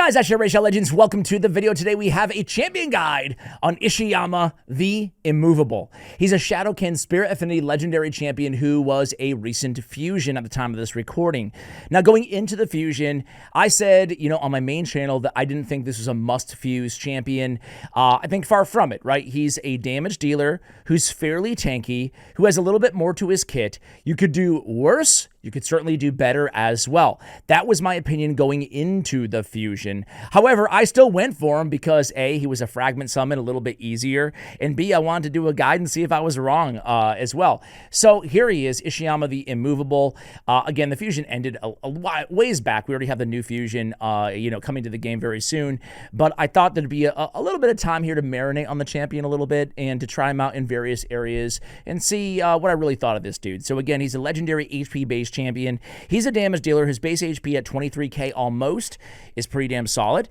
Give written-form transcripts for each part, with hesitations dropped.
guys, Ishiyama Legends, welcome to the video. Today we have a champion guide on Ishiyama The Immovable. He's a Shadowkin Spirit Affinity legendary champion who was a recent fusion at the time of this recording. Now going into the fusion, I said, on my main channel that I didn't think this was a must-fuse champion. I think far from it, right? He's a damage dealer who's fairly tanky, who has a little bit more to his kit. You could do worse. You could certainly do better as well. That was my opinion going into the fusion. However, I still went for him because A, he was a fragment summon, a little bit easier, and B, I wanted to do a guide and see if I was wrong as well. So here he is, Ishiyama The Immovable. Again, the fusion ended a ways back. We already have the new fusion, coming to the game very soon. But I thought there'd be a little bit of time here to marinate on the champion a little bit and to try him out in various areas and see what I really thought of this dude. So again, he's a legendary HP-based champion. He's a damage dealer. His base HP at 23k almost is pretty damn solid.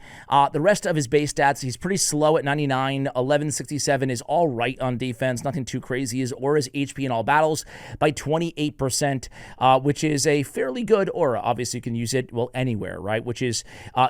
The rest of his base stats, he's pretty slow at 99. 1167 is all right on defense. Nothing too crazy. His aura's HP in all battles by 28%, which is a fairly good aura. Obviously, you can use it, well, anywhere, right? Which is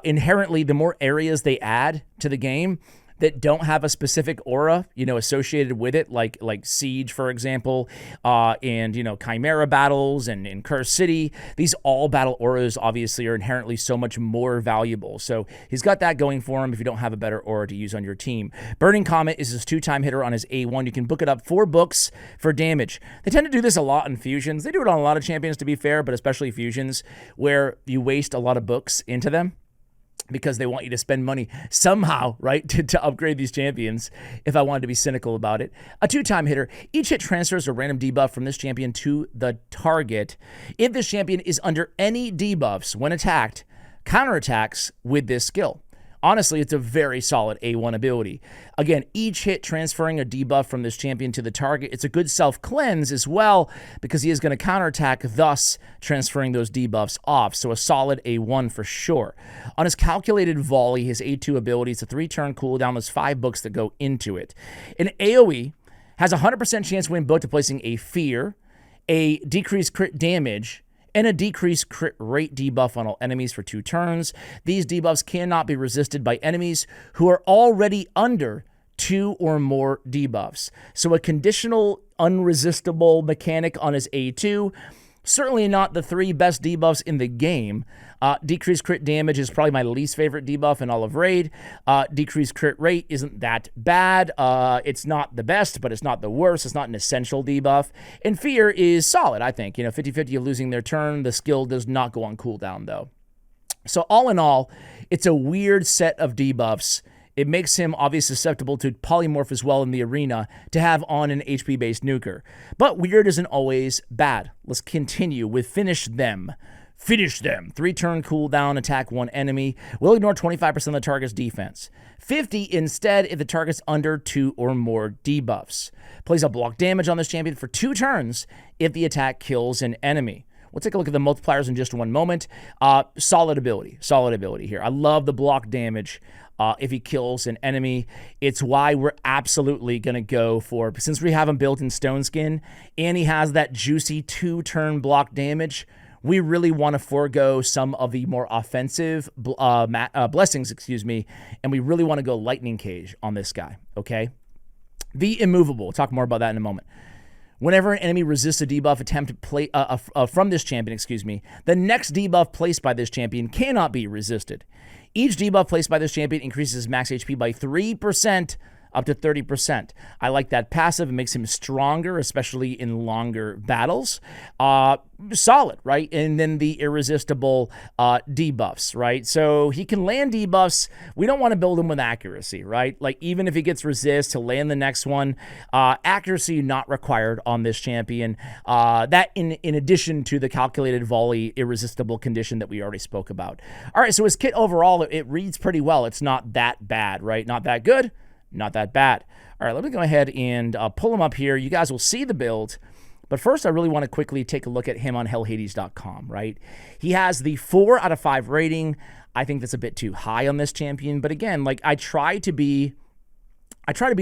inherently, the more areas they add to the game that don't have a specific aura, associated with it, like Siege, for example, and, Chimera battles and in Curse City. These all battle auras obviously are inherently so much more valuable. So he's got that going for him if you don't have a better aura to use on your team. Burning Comet is his 2-time hitter on his A1. You can book it up 4 books for damage. They tend to do this a lot in fusions. They do it on a lot of champions, to be fair, but especially fusions where you waste a lot of books into them, because they want you to spend money somehow, right, to upgrade these champions, if I wanted to be cynical about it. A 2-time hitter. Each hit transfers a random debuff from this champion to the target. If this champion is under any debuffs when attacked, counterattacks with this skill. Honestly, it's a very solid A1 ability. Again, each hit transferring a debuff from this champion to the target. It's a good self-cleanse as well, because he is going to counterattack, thus transferring those debuffs off. So a solid A1 for sure. On his calculated volley, his A2 ability, it's a 3-turn cooldown. There's 5 books that go into it. An AoE has a 100% chance to win both to placing a fear, a decreased crit damage, and a decreased crit rate debuff on all enemies for 2 turns. These debuffs cannot be resisted by enemies who are already under 2 or more debuffs. So a conditional unresistible mechanic on his A2. Certainly not the 3 best debuffs in the game. Decreased crit damage is probably my least favorite debuff in all of Raid. Decreased crit rate isn't that bad. It's not the best, but it's not the worst. It's not an essential debuff. And Fear is solid, I think. 50-50 of losing their turn. The skill does not go on cooldown, though. So all in all, it's a weird set of debuffs. It makes him obviously susceptible to polymorph as well in the arena to have on an HP-based nuker. But weird isn't always bad. Let's continue with Finish Them. Finish Them. 3-turn cooldown, attack 1 enemy. Will ignore 25% of the target's defense. 50 instead if the target's under 2 or more debuffs. Plays a block damage on this champion for 2 turns if the attack kills an enemy. We'll take a look at the multipliers in just one moment. Solid ability here. I love the block damage if he kills an enemy. It's why we're absolutely going to go for, since we have him built in Stone Skin, and he has that juicy 2-turn block damage, we really want to forego some of the more offensive blessings, and we really want to go Lightning Cage on this guy, okay? The Immovable. We'll talk more about that in a moment. Whenever an enemy resists a debuff attempt from this champion, the next debuff placed by this champion cannot be resisted. Each debuff placed by this champion increases max HP by 3% up to 30%. I like that passive. It makes him stronger, especially in longer battles. Solid, right? And then the irresistible debuffs, right? So he can land debuffs. We don't want to build him with accuracy, right? Like, even if he gets resist, he'll land the next one. Accuracy not required on this champion. That in addition to the calculated volley irresistible condition that we already spoke about. All right, so his kit overall, it reads pretty well. It's not that bad, right? Not that good. Not that bad. All right, let me go ahead and pull him up here. You guys will see the build. But first, I really want to quickly take a look at him on hellhades.com, right? He has the 4 out of 5 rating. I think that's a bit too high on this champion. But again, like, I try to be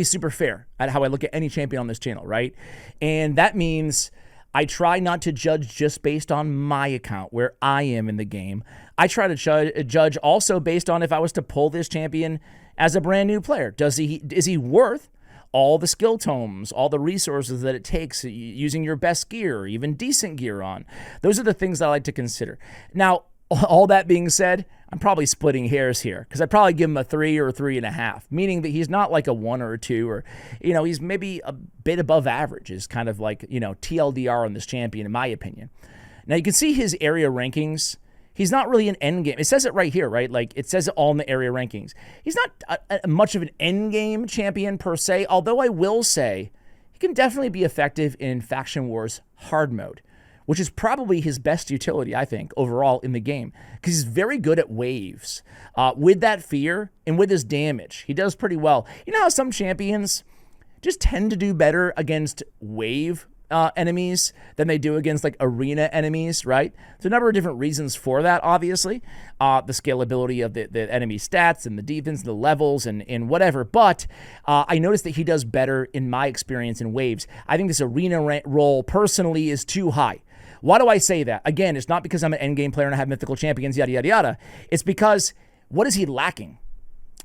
super fair at how I look at any champion on this channel, right? And that means I try not to judge just based on my account, where I am in the game. I try to judge also based on if I was to pull this champion as a brand new player. Is he worth all the skill tomes, all the resources that it takes, using your best gear, or even decent gear on? Those are the things that I like to consider. Now, all that being said, I'm probably splitting hairs here, because I'd probably give him a 3 or a 3.5, meaning that he's not like a 1 or a 2, or, he's maybe a bit above average, is kind of like, TLDR on this champion, in my opinion. Now, you can see his area rankings. He's not really an end game. It says it right here, right? Like, it says it all in the area rankings. He's not much of an end game champion per se, although I will say he can definitely be effective in Faction Wars hard mode, which is probably his best utility, I think, overall in the game, because he's very good at waves. With that fear and with his damage, he does pretty well. You know how some champions just tend to do better against wave enemies than they do against like arena enemies, right? There's a number of different reasons for that, obviously. The scalability of the enemy stats and the defense, the levels, and whatever. But I noticed that he does better, in my experience, in waves. I think this arena role, personally, is too high. Why do I say that? Again, it's not because I'm an endgame player and I have mythical champions, yada, yada, yada. It's because, what is he lacking?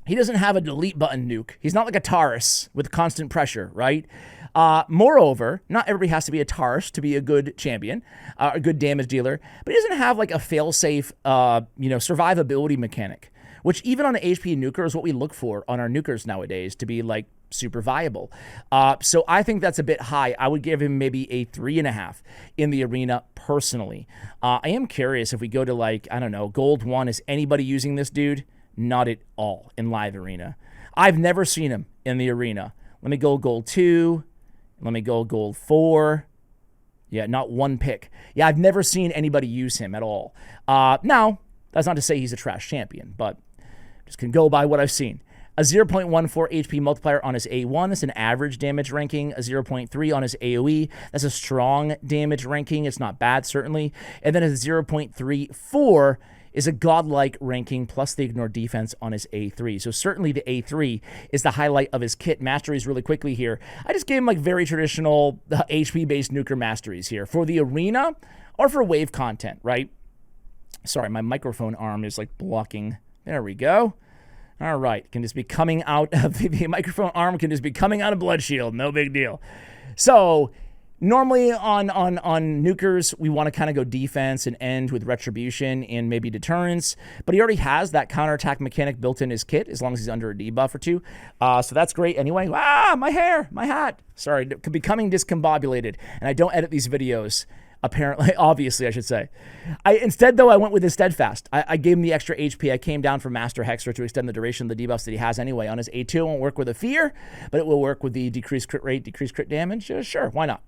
He doesn't have a delete button nuke. He's not like a Taurus with constant pressure, right? Moreover, not everybody has to be a Taurus to be a good champion, a good damage dealer, but he doesn't have like a fail-safe, survivability mechanic, which even on an HP nuker is what we look for on our nukers nowadays to be like super viable. So I think that's a bit high. I would give him maybe a 3.5 in the arena personally. I am curious if we go to like, I don't know, Gold 1, is anybody using this dude? Not at all in live arena. I've never seen him in the arena. Let me go Gold 2. Let me go Gold 4. Yeah, not one pick. Yeah, I've never seen anybody use him at all. Now, that's not to say he's a trash champion, but just can go by what I've seen. A 0.14 HP multiplier on his A1. That's an average damage ranking. A 0.3 on his AoE. That's a strong damage ranking. It's not bad, certainly. And then a 0.34 is a godlike ranking, plus the ignore defense on his A3. So certainly the A3 is the highlight of his kit. Masteries really quickly here. I just gave him like very traditional HP-based nuker masteries here. For the arena or for wave content, right? Sorry, my microphone arm is like blocking. There we go. All right, can just be coming out of the microphone arm, can just be coming out of Blood Shield. No big deal. So normally on nukers, we want to kind of go defense and end with retribution and maybe deterrence, but he already has that counterattack mechanic built in his kit as long as he's under a debuff or two. So that's great anyway. My hair, my hat. Sorry, it could be becoming discombobulated, and I don't edit these videos. Apparently, obviously, I should say. Instead, though, I went with his Steadfast. I gave him the extra HP. I came down from Master Hexer to extend the duration of the debuffs that he has anyway. On his A2, it won't work with a Fear, but it will work with the decreased crit rate, decreased crit damage. Sure, why not?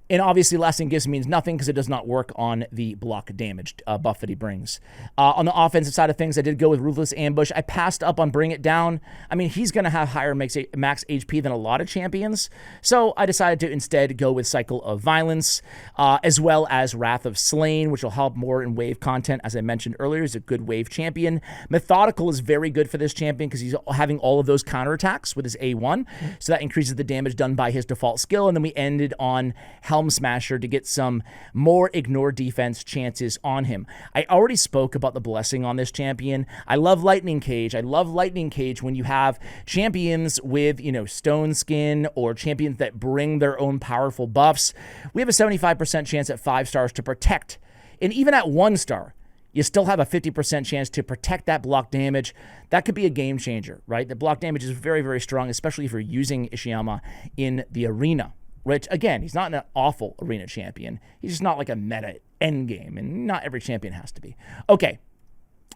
And obviously, lasting gifts means nothing because it does not work on the block damage buff that he brings. On the offensive side of things, I did go with Ruthless Ambush. I passed up on Bring It Down. I mean, he's going to have higher max HP than a lot of champions, so I decided to instead go with Cycle of Violence, as well as Wrath of Slain, which will help more in wave content. As I mentioned earlier, he's a good wave champion. Methodical is very good for this champion because he's having all of those counterattacks with his A1, so that increases the damage done by his default skill, and then we ended on Helm Smasher to get some more ignore defense chances on him. I already spoke about the blessing on this champion. I love Lightning Cage. I love Lightning Cage when you have champions with, stone skin or champions that bring their own powerful buffs. We have a 75% chance at 5 stars to protect. And even at 1 star, you still have a 50% chance to protect that block damage. That could be a game changer, right? The block damage is very, very strong, especially if you're using Ishiyama in the arena. Which, again, he's not an awful arena champion. He's just not like a meta endgame, and not every champion has to be. Okay,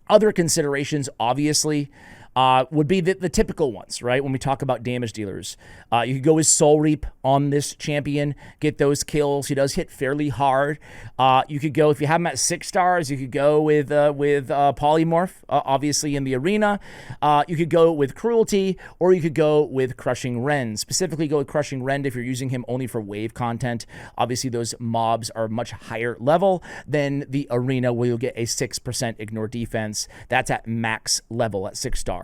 other considerations, obviously, would be the typical ones, right? When we talk about damage dealers. You could go with Soul Reap on this champion, get those kills. He does hit fairly hard. You could go, if you have him at 6 stars, you could go with Polymorph, obviously in the arena. You could go with Cruelty, or you could go with Crushing Rend. Specifically go with Crushing Rend if you're using him only for wave content. Obviously, those mobs are much higher level than the arena, where you'll get a 6% ignore defense. That's at max level at 6 star.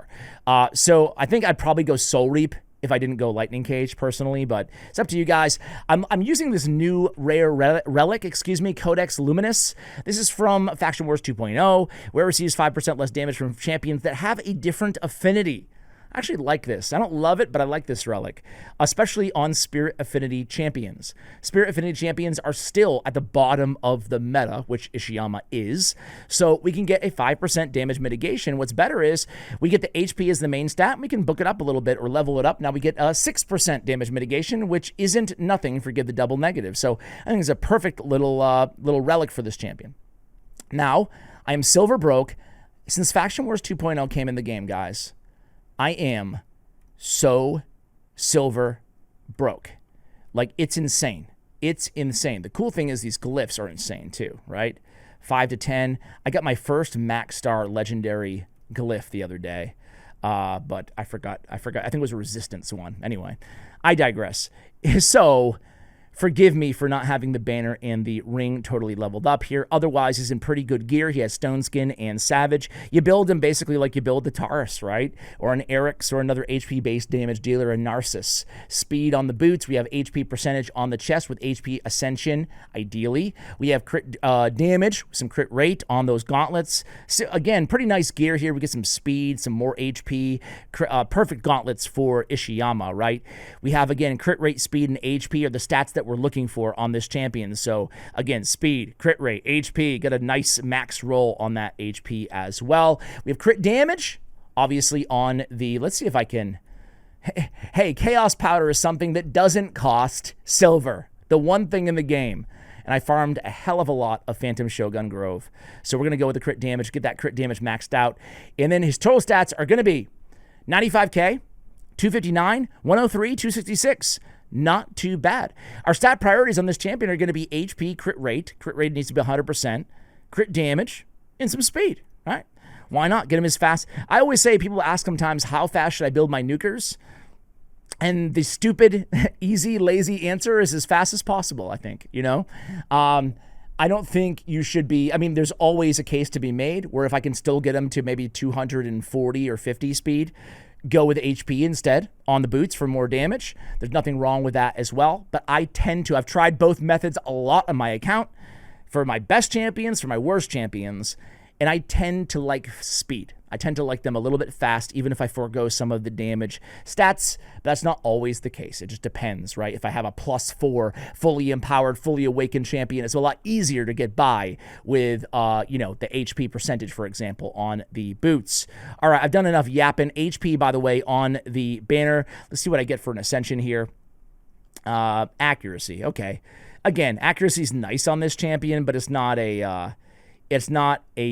So I think I'd probably go Soul Reap if I didn't go Lightning Cage personally, but it's up to you guys. I'm using this new rare relic, Codex Luminous. This is from Faction Wars 2.0, where it receives 5% less damage from champions that have a different affinity. I actually like this. I don't love it, but I like this relic, especially on Spirit Affinity champions. Spirit Affinity champions are still at the bottom of the meta, which Ishiyama is, so we can get a 5% damage mitigation. What's better is we get the HP as the main stat, and we can book it up a little bit or level it up. Now we get a 6% damage mitigation, which isn't nothing for give the double negative. So I think it's a perfect little relic for this champion. Now, I am silver broke. Since Faction Wars 2.0 came in the game, guys, I am so silver broke. Like, it's insane. It's insane. The cool thing is these glyphs are insane too, right? 5 to 10. I got my first Max Star legendary glyph the other day, but I forgot. I think it was a resistance one. Anyway, I digress. So forgive me for not having the banner and the ring totally leveled up here. Otherwise, he's in pretty good gear. He has Stone Skin and Savage. You build him basically like you build the Taurus, right? Or an Eric's or another HP-based damage dealer, a Narcissus. Speed on the boots. We have HP percentage on the chest with HP Ascension, ideally. We have crit damage, some crit rate on those gauntlets. So, again, pretty nice gear here. We get some speed, some more HP. Perfect gauntlets for Ishiyama, right? We have, again, crit rate, speed, and HP are the stats that we're looking for on this champion. So again, speed, crit rate, HP, got a nice max roll on that HP as well. We have crit damage, obviously on the, let's see if I can, hey, Chaos Powder is something that doesn't cost silver, the one thing in the game. And I farmed a hell of a lot of Phantom Shogun Grove. So we're going to go with the crit damage, get that crit damage maxed out. And then his total stats are going to be 95k, 259, 103, 266. Not too bad. Our stat priorities on this champion are going to be HP, crit rate. Crit rate needs to be 100%. Crit damage, and some speed, right? Why not? Get him as fast. I always say, people ask sometimes, how fast should I build my nukers? And the stupid, easy, lazy answer is as fast as possible, I think, you know? I don't think you should be, I mean, there's always a case to be made where if I can still get him to maybe 240 or 50 speed, go with HP instead on the boots for more damage. There's nothing wrong with that as well. But I tend to, I've tried both methods a lot on my account for my best champions, for my worst champions, and I tend to like speed. I tend to like them a little bit fast, even if I forego some of the damage stats. But that's not always the case. It just depends, right? If I have a +4 fully empowered, fully awakened champion, it's a lot easier to get by with, you know, the HP percentage, for example, on the boots. All right, I've done enough yapping. HP, by the way, on the banner. Let's see what I get for an Ascension here. Accuracy, okay. Again, accuracy is nice on this champion, but it's not a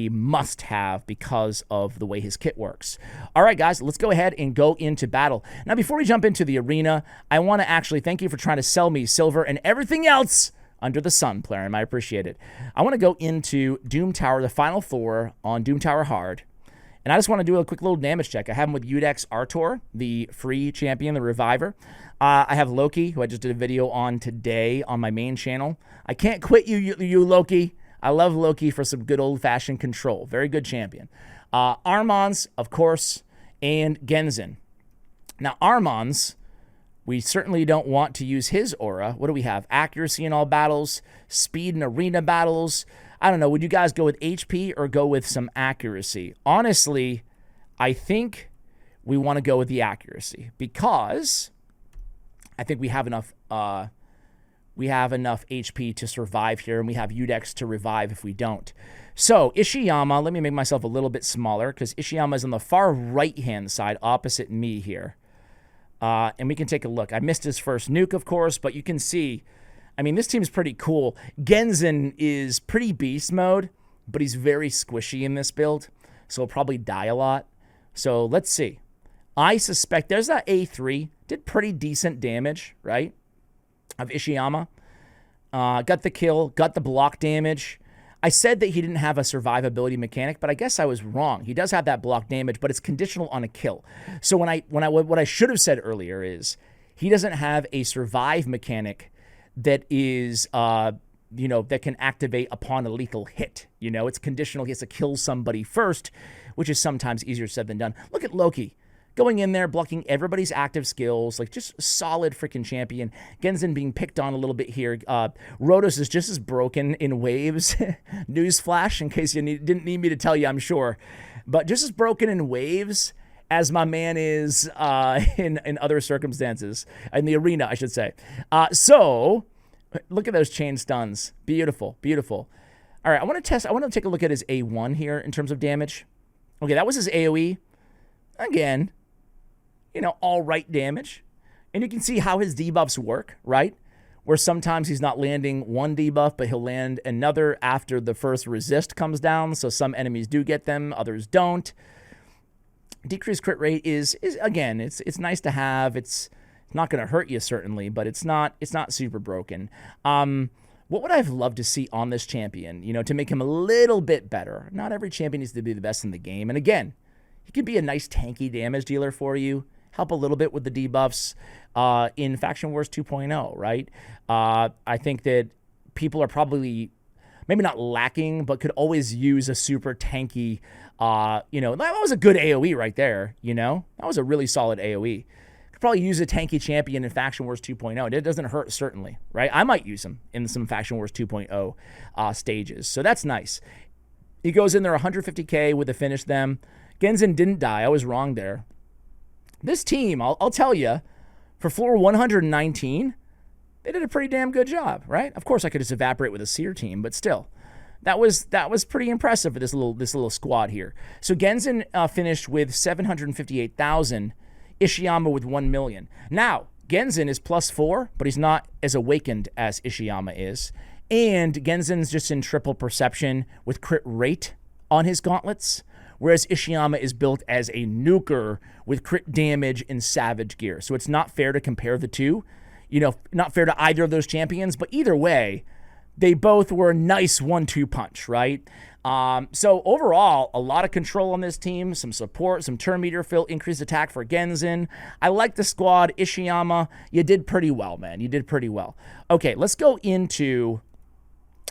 must-have because of the way his kit works. All right, guys, let's go ahead and go into battle. Now, before we jump into the arena, I want to actually thank you for trying to sell me silver and everything else under the sun, Plarium. I appreciate it. I want to go into Doom Tower, the final floor on Doom Tower Hard, and I just want to do a quick little damage check. I have him with Udex Artor, the free champion, the Reviver. I have Loki, who I just did a video on today on my main channel. I can't quit you Loki. I love Loki for some good old-fashioned control. Very good champion. Armons, of course, and Genzin. Now, Armons, we certainly don't want to use his aura. What do we have? Accuracy in all battles, speed in arena battles. I don't know. Would you guys go with HP or go with some accuracy? Honestly, I think we want to go with the accuracy because I think we have enough HP to survive here, and we have Udex to revive if we don't. So, Ishiyama, let me make myself a little bit smaller, because Ishiyama is on the far right-hand side, opposite me here. And we can take a look. I missed his first nuke, of course, but you can see, I mean, this team's pretty cool. Genzin is pretty beast mode, but he's very squishy in this build, so he'll probably die a lot. So, let's see. I suspect, there's that A3, did pretty decent damage, right? Of Ishiyama. Got the kill, got the block damage. I said that he didn't have a survivability mechanic, but I guess I was wrong. He does have that block damage, but it's conditional on a kill. So what I should have said earlier is he doesn't have a survive mechanic that is you know, that can activate upon a lethal hit. You know, it's conditional. He has to kill somebody first, which is sometimes easier said than done. Look at Loki. going in there, blocking everybody's active skills, like just solid freaking champion. Genzen being picked on a little bit here. Rotos is just as broken in waves. Newsflash, in case you didn't need me to tell you, I'm sure. But just as broken in waves as my man is in other circumstances. In the arena, I should say. So, look at those chain stuns. Beautiful, beautiful. All right, I want to take a look at his A1 here in terms of damage. Okay, that was his AoE. Again, you know, all right damage. And you can see how his debuffs work, right? Where sometimes he's not landing one debuff, but he'll land another after the first resist comes down. So some enemies do get them, others don't. Decreased crit rate is again, it's nice to have. It's not going to hurt you certainly, but it's not super broken. What would I have loved to see on this champion, you know, to make him a little bit better? Not every champion needs to be the best in the game. And again, he could be a nice tanky damage dealer for you, help a little bit with the debuffs in Faction Wars 2.0, right? I think that people are probably maybe not lacking, but could always use a super tanky, you know, that was a good AoE right there, you know? That was a really solid AoE. Could probably use a tanky champion in Faction Wars 2.0. It doesn't hurt, certainly, right? I might use him in some Faction Wars 2.0 stages, so that's nice. He goes in there 150k with a finish them. Genzen didn't die. I was wrong there. This team, I'll tell you, for floor 119, they did a pretty damn good job, right? Of course, I could just evaporate with a Seer team, but still, that was pretty impressive for this little squad here. So Genzen finished with 758,000. Ishiyama with 1 million. Now, Genzen is +4, but he's not as awakened as Ishiyama is. And Genzen's just in triple perception with crit rate on his gauntlets, whereas Ishiyama is built as a nuker with crit damage and savage gear. So it's not fair to compare the two. You know, not fair to either of those champions, but either way, they both were a nice 1-2 punch, right? So overall, a lot of control on this team, some support, some turn meter fill, increased attack for Genzen. I like the squad. Ishiyama, you did pretty well, man. You did pretty well. Okay, let's go into,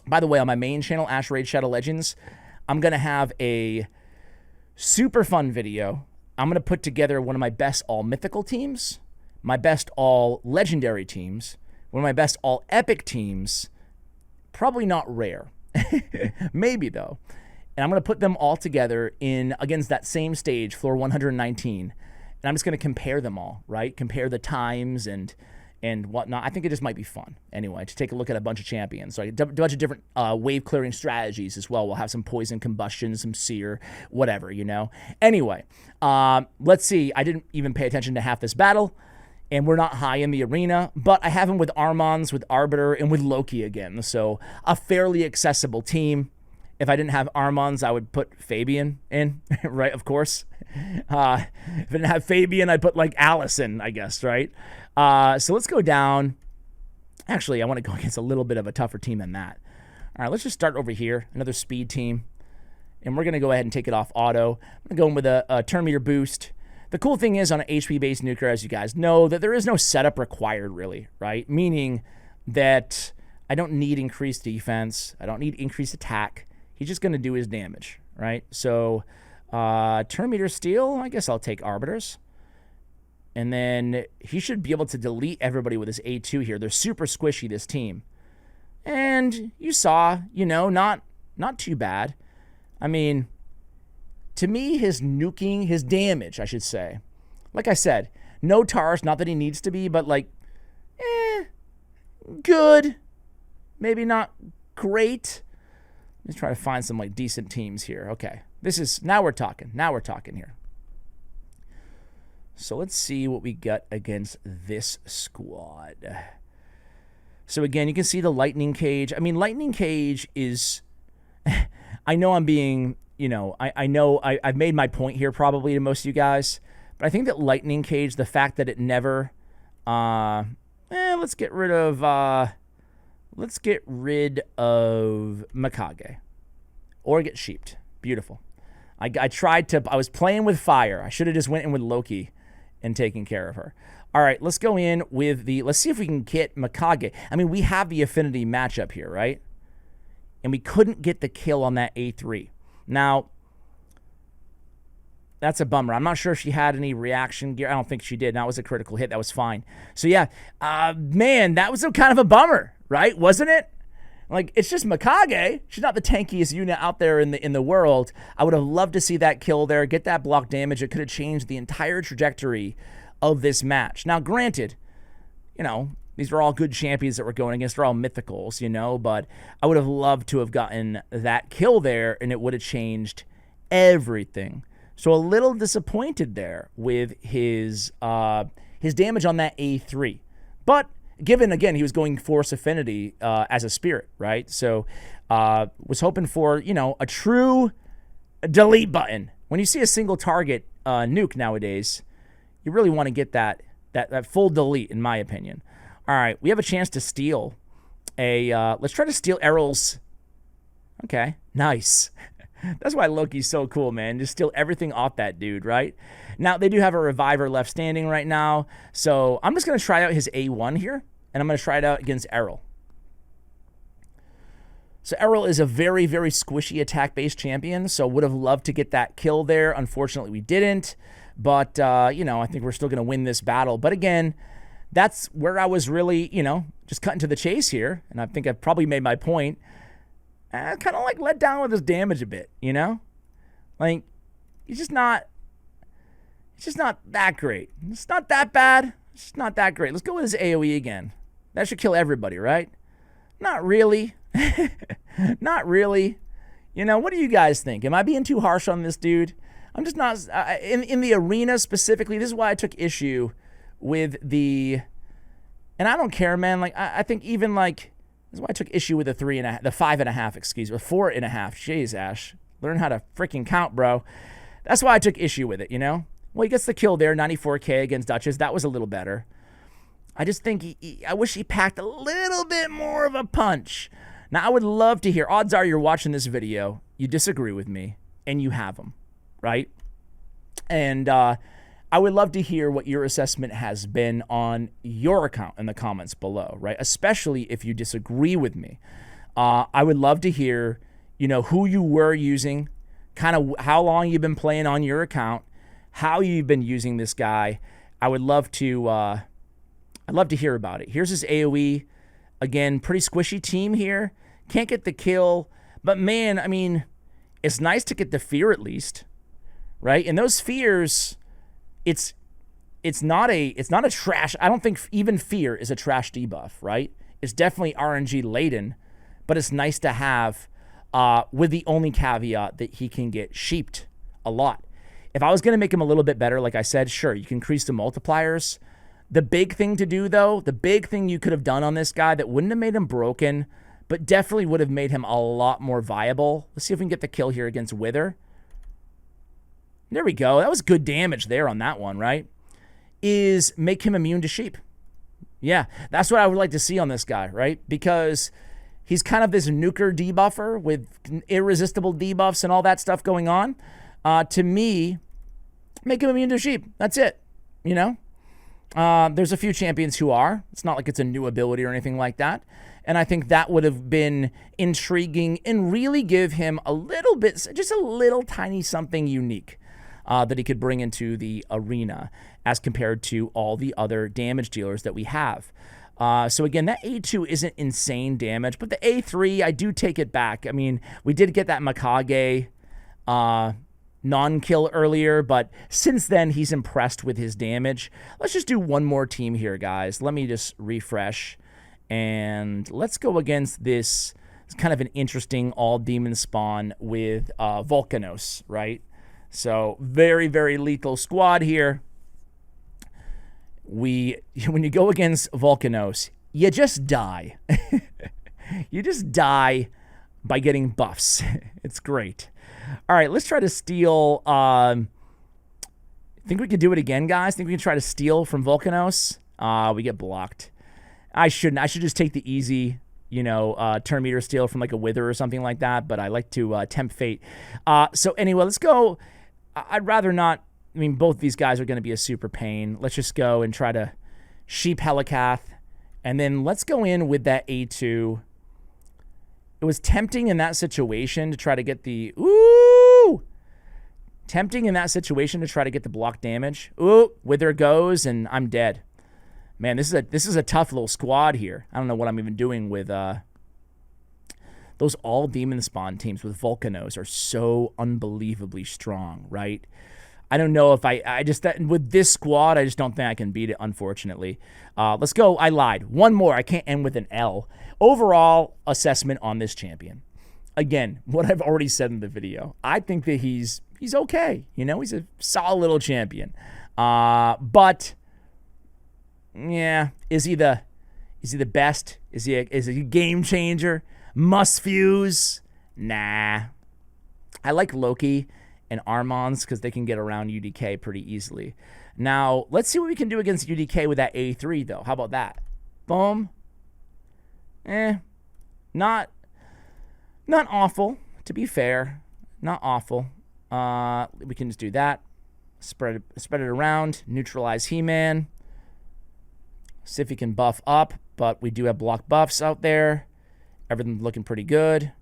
by the way, on my main channel, Ash Raid Shadow Legends, I'm going to have a super fun video. I'm going to put together one of my best all-mythical teams, my best all-legendary teams, one of my best all-epic teams, probably not rare. Maybe, though. And I'm going to put them all together in against that same stage, floor 119. And I'm just going to compare them all, right? Compare the times and whatnot. I think it just might be fun, anyway, to take a look at a bunch of champions. So a bunch of different wave-clearing strategies as well. We'll have some poison combustion, some seer, whatever, you know? Anyway, let's see. I didn't even pay attention to half this battle. And we're not high in the arena, but I have him with Armons, with Arbiter, and with Loki again. So a fairly accessible team. If I didn't have Armons, I would put Fabian in, right? Of course. If I didn't have Fabian, I'd put like Allison, I guess, right? So let's go down. Actually, I want to go against a little bit of a tougher team than that. All right, let's just start over here. Another speed team. And we're going to go ahead and take it off auto. I'm going to go in with a turn meter boost. The cool thing is on an HP-based nuker, as you guys know, that there is no setup required, really, right? Meaning that I don't need increased defense. I don't need increased attack. He's just going to do his damage, right? So turn meter steal, I guess I'll take Arbiters. And then he should be able to delete everybody with his A2 here. They're super squishy, this team. And you saw, you know, not too bad. I mean, to me, his nuking, his damage, I should say. Like I said, no TARS, not that he needs to be, but like, good. Maybe not great. Let's try to find some like decent teams here. Okay, now we're talking. Now we're talking here. So let's see what we got against this squad. So again, you can see the Lightning Cage. I mean, Lightning Cage is, I know I'm being, you know, I know I've made my point here probably to most of you guys, but I think that Lightning Cage, the fact that it never, let's get rid of Mikage, or get sheeped. Beautiful. I was playing with fire. I should have just went in with Loki and taken care of her. All right, let's go in with let's see if we can get Mikage. I mean, we have the affinity matchup here, right? And we couldn't get the kill on that A3. Now, That's a bummer. I'm not sure if she had any reaction gear. I don't think she did. That was a critical hit. That was fine. So yeah, man, that was kind of a bummer, right? Wasn't it? Like, it's just Mikage. She's not the tankiest unit out there in the world. I would have loved to see that kill there, get that block damage. It could have changed the entire trajectory of this match. Now, granted, you know, these are all good champions that we're going against. They're all mythicals, you know, but I would have loved to have gotten that kill there, and it would have changed everything. So a little disappointed there with his damage on that A3. But given, again, he was going Force Affinity as a spirit, right? So was hoping for, you know, a true delete button. When you see a single target nuke nowadays, you really want to get that full delete, in my opinion. All right, we have a chance to steal a... let's try to steal Errol's... Okay, nice. That's why Loki's so cool, man. Just steal everything off that dude, right? Now, they do have a Reviver left standing right now, so I'm just going to try out his A1 here, and I'm going to try it out against Errol. So Errol is a very, very squishy attack-based champion, so would have loved to get that kill there. Unfortunately, we didn't, but, you know, I think we're still going to win this battle. But again, that's where I was really, you know, just cutting to the chase here, and I think I've probably made my point. Kind of like let down with his damage a bit, you know? Like, he's just not that great. It's not that bad. It's just not that great. Let's go with his AoE again. That should kill everybody, right? Not really. Not really. You know, what do you guys think? Am I being too harsh on this dude? I'm just not... in the arena specifically, this is why I took issue with the... And I don't care, man. Like, I think even, like... This is why I took issue with the 5.5, excuse me, 4.5. Jeez, Ash. Learn how to freaking count, bro. That's why I took issue with it, you know? Well, he gets the kill there, 94k against Duchess. That was a little better. I just think I wish he packed a little bit more of a punch. Now, I would love to hear, odds are you're watching this video, you disagree with me, and you have them, right? And I would love to hear what your assessment has been on your account in the comments below, right? Especially if you disagree with me. I would love to hear, you know, who you were using, kind of how long you've been playing on your account, how you've been using this guy. I would love to, I'd love to hear about it. Here's his AoE. Again, pretty squishy team here. Can't get the kill, but man, I mean, it's nice to get the fear at least, right? And those fears... It's not a trash. I don't think even fear is a trash debuff, right? It's definitely RNG laden, but it's nice to have with the only caveat that he can get sheeped a lot. If I was going to make him a little bit better, like I said, sure, you can increase the multipliers. The big thing to do, though, the big thing you could have done on this guy that wouldn't have made him broken, but definitely would have made him a lot more viable. Let's see if we can get the kill here against Wither. There we go. That was good damage there on that one, right? Is make him immune to sheep. Yeah, that's what I would like to see on this guy, right? Because he's kind of this nuker debuffer with irresistible debuffs and all that stuff going on. To me, make him immune to sheep. That's it, you know? There's a few champions who are. It's not like it's a new ability or anything like that. And I think that would have been intriguing and really give him a little bit, just a little tiny something unique. That he could bring into the arena as compared to all the other damage dealers that we have. So again, that A2 isn't insane damage, but the A3, I do take it back. I mean, we did get that Mikage non-kill earlier, but since then, he's impressed with his damage. Let's just do one more team here, guys. Let me just refresh, and let's go against this. It's kind of an interesting all-demon spawn with Volcanos, right? So very, very lethal squad here. When you go against Volcanos, you just die. You just die by getting buffs. It's great. All right, let's try to steal. Think we could do it again, guys? Think we can try to steal from Volcanos? We get blocked. I shouldn't. I should just take the easy, you know, turn meter steal from like a Wither or something like that. But I like to tempt fate. So anyway, let's go. I'd rather not. I mean, both these guys are going to be a super pain. Let's just go and try to sheep Helicath. And then let's go in with that A2. It was tempting in that situation to try to get the... Ooh! Tempting in that situation to try to get the block damage. Ooh, Wither goes, and I'm dead. Man, this is a tough little squad here. I don't know what I'm even doing with those all demon spawn teams with Volcanos are so unbelievably strong, right? I don't know if I just with this squad, I just don't think I can beat it, unfortunately. Let's go. I lied. One more. I can't end with an L. Overall assessment on this champion. Again, what I've already said in the video. I think that he's okay. You know, he's a solid little champion. But yeah, is he the best? Is he a game changer? Must fuse? Nah. I like Loki and Armons because they can get around UDK pretty easily. Now, let's see what we can do against UDK with that A3, though. How about that? Boom. Not awful, to be fair. Not awful. We can just do that. Spread it around. Neutralize He-Man. See if he can buff up, but we do have block buffs out there. Everything's looking pretty good.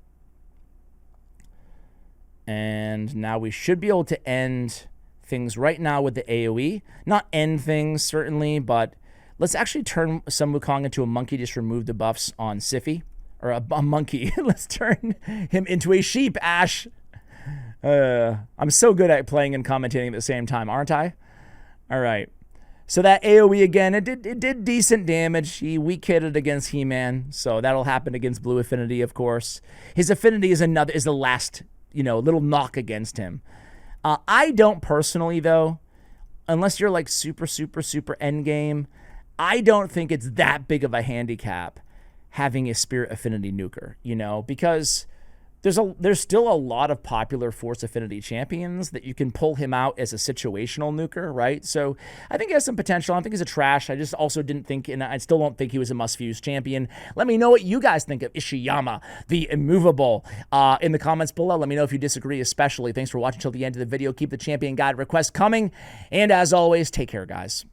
And now we should be able to end things right now with the AoE. Not end things, certainly, but let's actually turn Sun Wukong into a monkey. Just remove the buffs on Sify. Or a monkey. Let's turn him into a sheep, Ash. I'm so good at playing and commentating at the same time, aren't I? All right. So that AoE again, it did decent damage. He weak-hitted against He-Man, so that'll happen against Blue Affinity, of course. His Affinity is the last, little knock against him. I don't personally, though, unless you're like super endgame, I don't think it's that big of a handicap having a Spirit Affinity nuker, because there's still a lot of popular Force Affinity champions that you can pull him out as a situational nuker, right? So I think he has some potential. I don't think he's a trash. I just also didn't think, and I still don't think he was a must-fuse champion. Let me know what you guys think of Ishiyama The Immovable in the comments below. Let me know if you disagree especially. Thanks for watching till the end of the video. Keep the champion guide requests coming. And as always, take care, guys.